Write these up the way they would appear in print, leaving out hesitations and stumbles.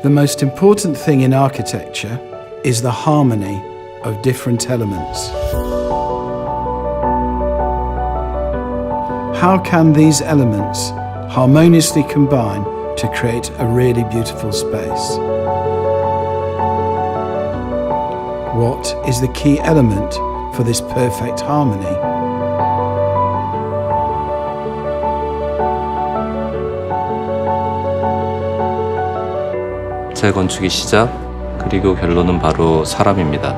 The most important thing in architecture is the harmony of different elements. How can these elements harmoniously combine to create a really beautiful space? What is the key element for this perfect harmony? 재건축의 시작, 그리고 결론은 바로 사람입니다.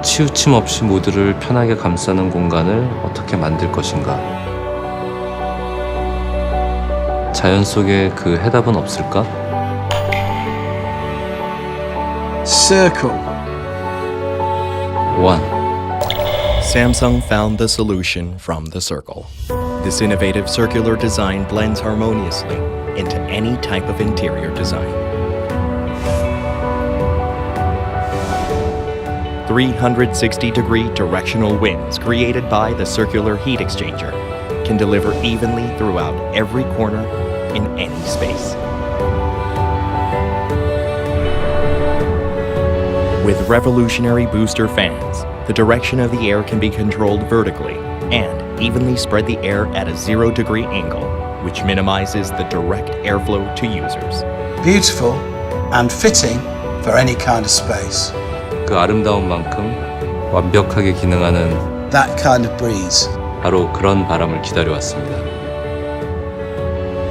치우침 없이 모두를 편하게 감싸는 공간을 어떻게 만들 것인가? 자연 속에 그 해답은 없을까? Circle. 1. Samsung found the solution from the circle. This innovative circular design blends harmoniously into any type of interior design. 360-degree directional winds created by the circular heat exchanger can deliver evenly throughout every corner in any space. With revolutionary booster fans, the direction of the air can be controlled vertically and evenly spread the air at a 0-degree angle, which minimizes the direct airflow to users. Beautiful and fitting for any kind of space. 그 아름다운 만큼 완벽하게 기능하는 That kind of breeze. 바로 그런 바람을 기다려왔습니다.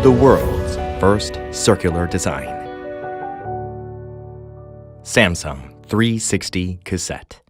The world's first circular design. Samsung 360 cassette.